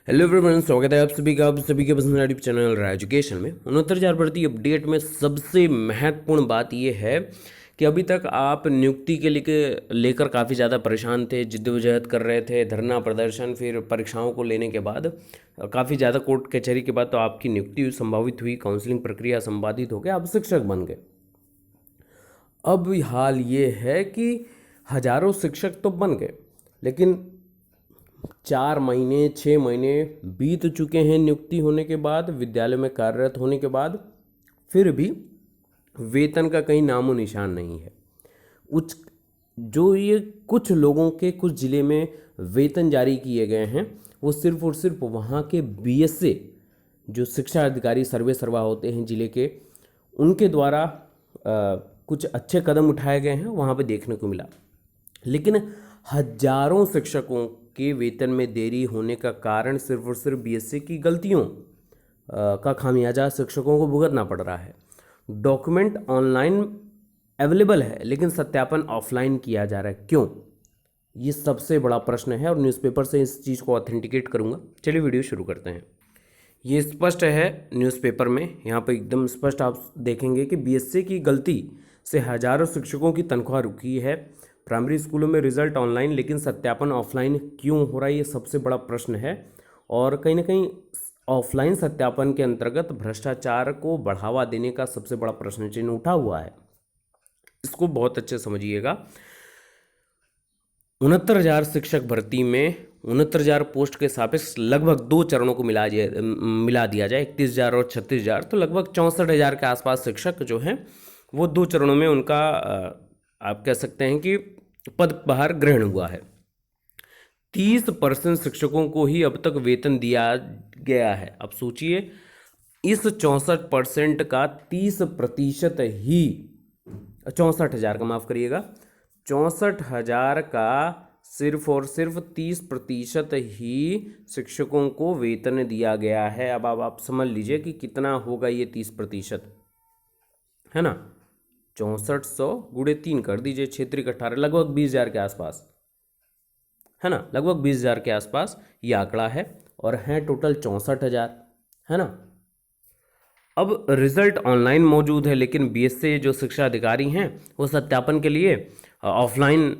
Hello everyone, स्वागत है आप सभी के पसंदीदा यूट्यूब चैनल रहा एजुकेशन में। 69,000 भर्ती अपडेट में सबसे महत्वपूर्ण बात यह है कि अभी तक आप नियुक्ति के लेकर काफ़ी ज़्यादा परेशान थे, जिद्दोजहद कर रहे थे, धरना प्रदर्शन, फिर परीक्षाओं को लेने के बाद काफ़ी ज़्यादा कोर्ट कचहरी के बाद तो आपकी नियुक्ति संभावित हुई, काउंसलिंग प्रक्रिया संपादित हो गया, आप शिक्षक बन गए। अब हाल ये है कि हजारों शिक्षक तो बन गए, लेकिन 4 महीने 6 महीने बीत चुके हैं नियुक्ति होने के बाद, विद्यालय में कार्यरत होने के बाद, फिर भी वेतन का कहीं नामो निशान नहीं है। उच्च जो ये कुछ लोगों के कुछ ज़िले में वेतन जारी किए गए हैं, वो सिर्फ और सिर्फ वहाँ के बीएसए जो शिक्षा अधिकारी सर्वे सर्वा होते हैं ज़िले के, उनके द्वारा कुछ अच्छे कदम उठाए गए हैं, वहाँ पे देखने को मिला। लेकिन हजारों शिक्षकों के वेतन में देरी होने का कारण सिर्फ और सिर्फ बीएसए की गलतियों का खामियाजा शिक्षकों को भुगतना पड़ रहा है। डॉक्यूमेंट ऑनलाइन अवेलेबल है, लेकिन सत्यापन ऑफलाइन किया जा रहा है, क्यों? ये सबसे बड़ा प्रश्न है और न्यूज़पेपर से इस चीज़ को ऑथेंटिकेट करूँगा। चलिए वीडियो शुरू करते हैं। ये स्पष्ट है न्यूज़पेपर में, यहाँ पर एकदम स्पष्ट आप देखेंगे कि बीएसए की गलती से हजारों शिक्षकों की तनख्वाह रुकी है। प्राइमरी स्कूलों में रिजल्ट ऑनलाइन, लेकिन सत्यापन ऑफलाइन क्यों हो रहा है, ये सबसे बड़ा प्रश्न है। और कहीं ना कहीं ऑफलाइन सत्यापन के अंतर्गत भ्रष्टाचार को बढ़ावा देने का सबसे बड़ा प्रश्न चिन्ह उठा हुआ है। इसको बहुत अच्छे समझिएगा। 69,000 शिक्षक भर्ती में 69,000 पोस्ट के सापेक्ष लगभग 2 चरणों को मिला दिया जाए, 31,000 और 36,000, तो लगभग 64,000 के आसपास शिक्षक जो हैं वो 2 चरणों में उनका आप कह सकते हैं कि पदभार ग्रहण हुआ है। 30% शिक्षकों को ही अब तक वेतन दिया गया है। अब सोचिए, इस 64% का 30% ही 64,000 का, माफ़ करिएगा, 64,000 का सिर्फ और सिर्फ 30% ही शिक्षकों को वेतन दिया गया है। अब आप समझ लीजिए कि कितना होगा ये 30%, है ना। 6400 गुणे 3 कर दीजिए, क्षेत्रीय 18, लगभग 20,000 के आसपास, है ना। लगभग 20,000 के आसपास ये आंकड़ा है, और हैं टोटल 64,000, है ना। अब रिजल्ट ऑनलाइन मौजूद है, लेकिन बीएसए जो शिक्षा अधिकारी हैं वो सत्यापन के लिए ऑफलाइन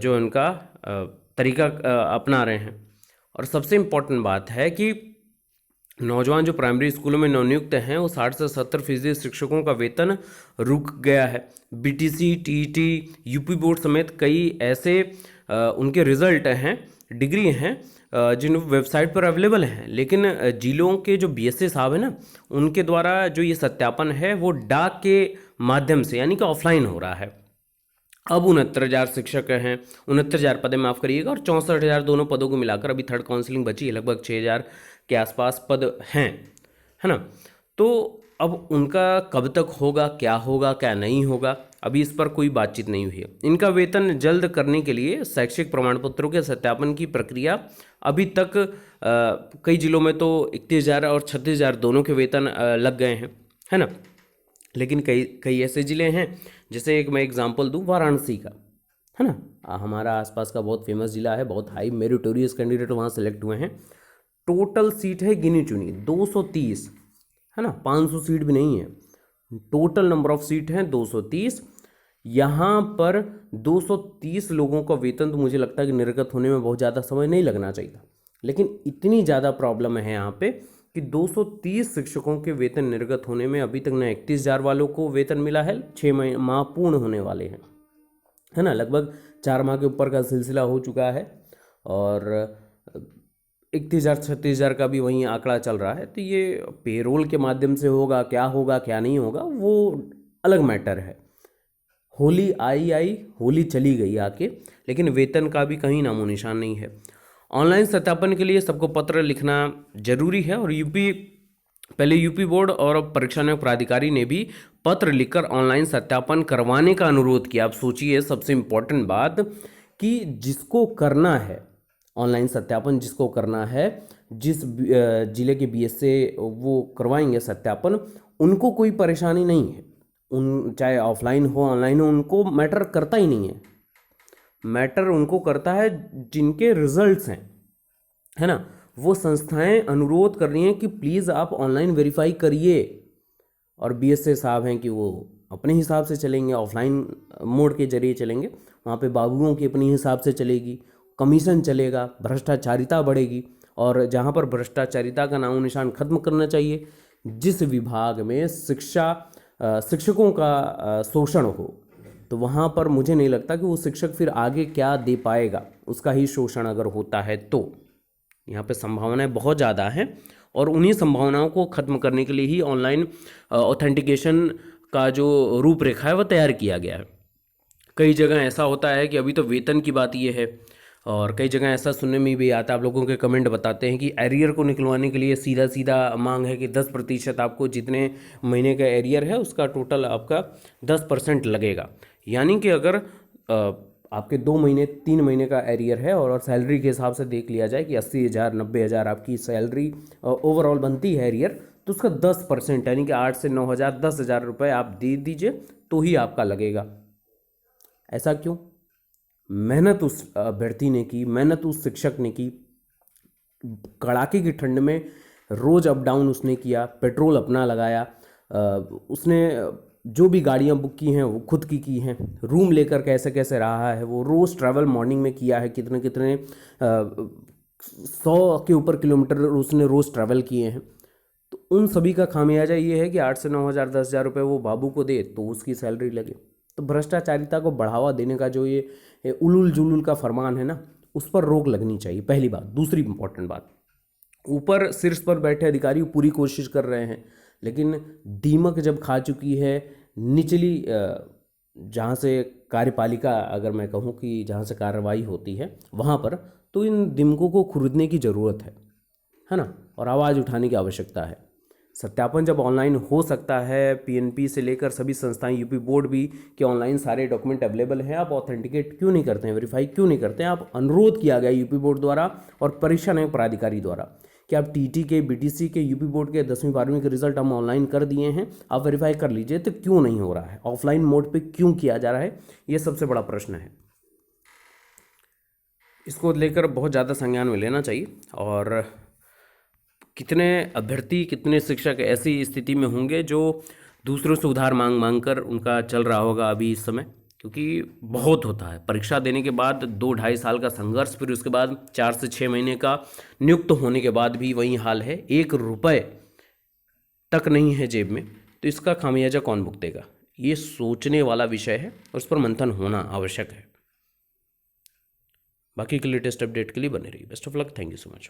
जो उनका तरीका अपना रहे हैं। और सबसे इम्पोर्टेंट बात है कि नौजवान जो प्राइमरी स्कूलों में नवनियुक्त हैं, वो 60 से 70% शिक्षकों का वेतन रुक गया है। बीटीसी, टीईटी, यूपी बोर्ड समेत कई ऐसे उनके रिजल्ट हैं, डिग्री हैं, जिन वेबसाइट पर अवेलेबल हैं, लेकिन जिलों के जो बीएसए साहब हैं ना, उनके द्वारा जो ये सत्यापन है वो डाक के माध्यम से, यानी कि ऑफलाइन हो रहा है। अब 69,000 शिक्षक हैं, 69,000 पदें, माफ़ करिएगा, और 64,000 दोनों पदों को मिलाकर अभी थर्ड काउंसलिंग बची है, लगभग 6,000 के आसपास पद हैं, है ना। तो अब उनका कब तक होगा, क्या नहीं होगा, अभी इस पर कोई बातचीत नहीं हुई है। इनका वेतन जल्द करने के लिए शैक्षिक प्रमाण पत्रों के सत्यापन की प्रक्रिया अभी तक कई जिलों में तो 31,000 और 36,000 दोनों के वेतन लग गए हैं, है ना। लेकिन कई कई ऐसे ज़िले हैं, जैसे एक मैं एग्जांपल दूं, वाराणसी का, है ना, हमारा आसपास का बहुत फेमस ज़िला है, बहुत हाई मेरिटोरियस कैंडिडेट वहाँ सेलेक्ट हुए हैं। टोटल सीट है गिनी चुनी 230, है ना, 500 सीट भी नहीं है। टोटल नंबर ऑफ सीट हैं 230। यहाँ पर 230 लोगों का वेतन तो मुझे लगता है कि निर्गत होने में बहुत ज़्यादा समय नहीं लगना चाहिए था, लेकिन इतनी ज़्यादा प्रॉब्लम है यहाँ पे कि 230 शिक्षकों के वेतन निर्गत होने में अभी तक न 31,000 वालों को वेतन मिला है, 6 माह पूर्ण होने वाले हैं, है ना, लगभग 4 माह के ऊपर का सिलसिला हो चुका है, और 31,000 36,000 का भी वहीं आंकड़ा चल रहा है। तो ये पेरोल के माध्यम से होगा क्या नहीं होगा, वो अलग मैटर है। होली आई होली चली गई आके, लेकिन वेतन का भी कहीं नामो निशान नहीं है। ऑनलाइन सत्यापन के लिए सबको पत्र लिखना जरूरी है, और पहले यूपी बोर्ड और परीक्षा नियोजन प्राधिकारी ने भी पत्र लिखकर ऑनलाइन सत्यापन करवाने का अनुरोध किया। आप सोचिए, सबसे इम्पोर्टेंट बात कि जिसको करना है ऑनलाइन सत्यापन, जिसको करना है, जिस जिले के बीएसए वो करवाएंगे सत्यापन, उनको कोई परेशानी नहीं है। चाहे ऑफलाइन हो ऑनलाइन हो, उनको मैटर करता ही नहीं है। मैटर उनको करता है जिनके रिजल्ट्स हैं, है ना, वो संस्थाएं अनुरोध कर रही हैं कि प्लीज़ आप ऑनलाइन वेरीफाई करिए, और बीएसए साहब हैं कि वो अपने हिसाब से चलेंगे, ऑफलाइन मोड के जरिए चलेंगे। वहाँ पे बाबुओं की अपनी हिसाब से चलेगी, कमीशन चलेगा, भ्रष्टाचारिता बढ़ेगी। और जहाँ पर भ्रष्टाचारिता का नामो निशान खत्म करना चाहिए, जिस विभाग में शिक्षकों का शोषण हो, तो वहाँ पर मुझे नहीं लगता कि वो शिक्षक फिर आगे क्या दे पाएगा। उसका ही शोषण अगर होता है तो यहाँ पे संभावनाएं बहुत ज़्यादा हैं, और उन्हीं संभावनाओं को ख़त्म करने के लिए ही ऑनलाइन ऑथेंटिकेशन का जो रूपरेखा है वो तैयार किया गया है। कई जगह ऐसा होता है कि अभी तो वेतन की बात ये है, और कई जगह ऐसा सुनने में भी आता है, आप लोगों के कमेंट बताते हैं कि एरियर को निकलवाने के लिए सीधा सीधा मांग है कि 10% आपको जितने महीने का एरियर है उसका टोटल आपका 10% लगेगा। यानी कि अगर आपके 2 महीने 3 महीने का एरियर है और सैलरी के हिसाब से देख लिया जाए कि 80,000 90,000 आपकी सैलरी ओवरऑल बनती है एरियर, तो उसका 10% यानी कि 8 से 9,000 10,000 रुपये आप दे दीजिए तो ही आपका लगेगा। ऐसा क्यों? मेहनत उस अभ्यर्थी ने की, मेहनत उस शिक्षक ने की, कड़ाके की ठंड में रोज़ अप डाउन उसने किया, पेट्रोल अपना लगाया, उसने जो भी गाड़ियाँ बुक की हैं वो खुद की हैं, रूम लेकर कैसे कैसे रहा है, वो रोज़ ट्रैवल मॉर्निंग में किया है, कितने कितने 100 के ऊपर किलोमीटर उसने रोज़ ट्रैवल किए हैं। तो उन सभी का खामियाजा ये है कि 8 से 9,000 10,000 रुपये वो बाबू को दे तो उसकी सैलरी लगे। तो भ्रष्टाचारिता को बढ़ावा देने का जो ये उलूल जुलूल का फरमान है ना, उस पर रोक लगनी चाहिए, पहली बात। दूसरी इंपॉर्टेंट बात, ऊपर शीर्ष पर बैठे अधिकारी पूरी कोशिश कर रहे हैं, लेकिन दीमक जब खा चुकी है निचली जहाँ से कार्यपालिका, अगर मैं कहूँ कि जहाँ से कार्रवाई होती है वहाँ पर, तो इन दीमकों को खुरीदने की ज़रूरत है ना, और आवाज़ उठाने की आवश्यकता है। सत्यापन जब ऑनलाइन हो सकता है, पीएनपी से लेकर सभी संस्थाएं, यूपी बोर्ड भी, कि ऑनलाइन सारे डॉक्यूमेंट अवेलेबल हैं, आप ऑथेंटिकेट क्यों नहीं करते हैं, वेरीफाई क्यों नहीं करते हैं? आप अनुरोध किया गया यूपी बोर्ड द्वारा और परीक्षा न्याय प्राधिकारी द्वारा कि आप टीटी के, बीटीसी के, यूपी बोर्ड के 10वीं 12वीं के रिजल्ट हम ऑनलाइन कर दिए हैं, आप वेरीफाई कर लीजिए। तो क्यों नहीं हो रहा है? ऑफलाइन मोड पर क्यों किया जा रहा है? ये सबसे बड़ा प्रश्न है। इसको लेकर बहुत ज़्यादा संज्ञान में लेना चाहिए। और कितने अभ्यर्थी, कितने शिक्षक ऐसी स्थिति में होंगे जो दूसरों से उधार मांग मांग कर उनका चल रहा होगा अभी इस समय, क्योंकि बहुत होता है। परीक्षा देने के बाद 2-2.5 साल का संघर्ष, फिर उसके बाद 4 से 6 महीने का नियुक्त होने के बाद भी वही हाल है, 1 रुपये तक नहीं है जेब में। तो इसका खामियाजा कौन भुगतेगा? ये सोचने वाला विषय है और उस पर मंथन होना आवश्यक है। बाकी के लेटेस्ट अपडेट के लिए बने रहिए। Best of luck. Thank you so much.